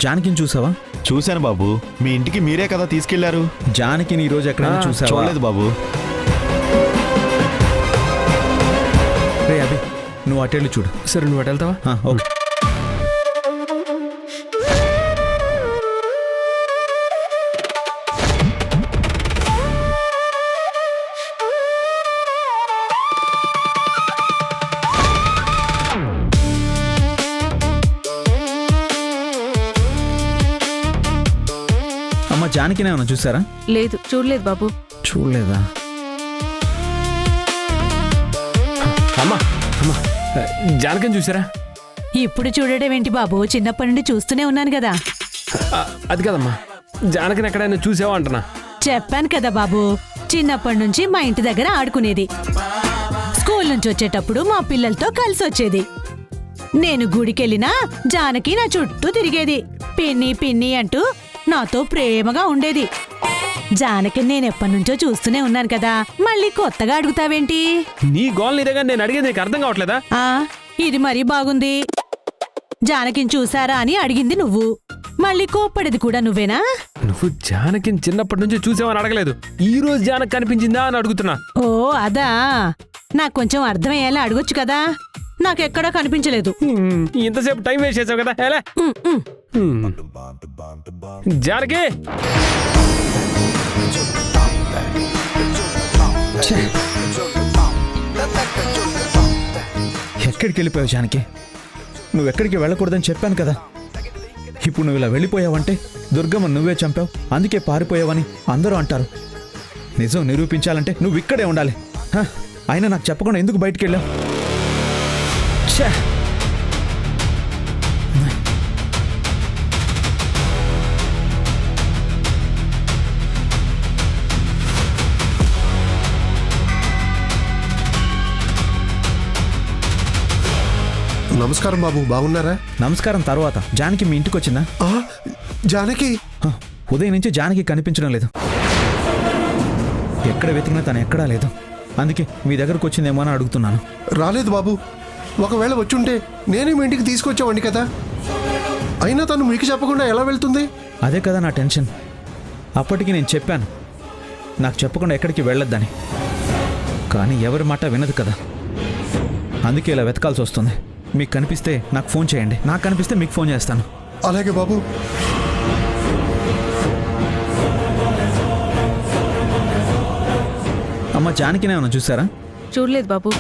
జానకిని చూసావా? చూశాను బాబు, మీ ఇంటికి మీరే కదా తీసుకెళ్లారు. జానకిని ఈ రోజు ఎక్కడైనా చూసావా? చూడలేదు బాబు. రే అభి, నువ్వు అటెళ్ళు చూడు. సరే, నువ్వు అటు వెళ్తావా? ఓకే. అమ్మ జానకిని ఏమన్నా చూసారా? లేదు, చూడలేదు బాబు. చూడలేదా? అమ్మా అమ్మా, జానకిని చూసారా? ఇప్పుడు చూడడం ఏంటి బాబు, చిన్నప్పటి నుండి చూస్తూనే ఉన్నాను కదా. అది కదమ్మా, జానకిని ఎక్కడైనా చూసావా అంటున్నా. చెప్పాను కదా బాబు, చిన్నప్పటి నుంచి మా ఇంటి దగ్గర ఆడుకునేది. స్కూల్ నుంచి వచ్చేటప్పుడు మా పిల్లలతో కలిసి వచ్చేది. నేను గుడికెళ్ళినా జానకి నా చుట్టూ తిరిగేది. పిన్ని పిన్ని అంటూ నాతో ప్రేమగా ఉండేది. జానకి నేను ఎప్పటి నుంచో చూస్తూనే ఉన్నాను కదా, మళ్ళీ కొత్తగా అడుగుతావేంటి? నీ గోల్ నీదేగా, నేను అడిగేది నీకు అర్థం కావట్లేదా? ఇది మరీ బాగుంది. జానకిని చూసారా అని అడిగింది నువ్వు, మళ్ళీ కోప్పడేది కూడా నువ్వేనా? నువ్వు జానకిని చిన్నప్పటి నుంచి చూసావని అడగలేదు, ఈ రోజు జానకి కనిపించిందా అని అడుగుతున్నా. ఓ అదా, నాకు కొంచెం అర్థమయ్యేలా అడగొచ్చు కదా. నాకెక్కడా కనిపించలేదు. ఇంతసేపు టైం వేస్ట్ చేసావు కదా. ఎలా జానకి? ఎక్కడికి వెళ్ళిపోయావు జానకి? నువ్వు ఎక్కడికి వెళ్ళకూడదని చెప్పాను కదా. ఇప్పుడు నువ్వు ఇలా వెళ్ళిపోయావంటే దుర్గమ్మ నువ్వే చంపావు, అందుకే పారిపోయావని అందరూ అంటారు. నిజం నిరూపించాలంటే నువ్వు ఇక్కడే ఉండాలి. అయినా నాకు చెప్పకుండా ఎందుకు బయటికి వెళ్ళావు? నమస్కారం బాబు, బాగున్నారా? నమస్కారం తర్వాత. జానకి మీ ఇంటికి వచ్చిందా? జానకి ఉదయం నుంచి జానకి కనిపించడం లేదు. ఎక్కడ వెతికినా తను ఎక్కడా లేదు. అందుకే మీ దగ్గరకు వచ్చిందేమో అని అడుగుతున్నాను. రాలేదు బాబు. ఒకవేళ వచ్చుంటే నేనే మీ ఇంటికి తీసుకొచ్చావండి కదా. అయినా తను మీకు చెప్పకుండా ఎలా వెళ్తుంది? అదే కదా నా టెన్షన్. అప్పటికి నేను చెప్పాను నాకు చెప్పకుండా ఎక్కడికి వెళ్ళొద్దని, కానీ ఎవరి మాట వినదు కదా. అందుకే ఇలా వెతకాల్సి వస్తుంది. మీకు కనిపిస్తే నాకు ఫోన్ చేయండి, నాకు కనిపిస్తే మీకు ఫోన్ చేస్తాను. అలాగే బాబు. అమ్మ జానకినే ఏమన్నా చూసారా? చూడలేదు బాబు.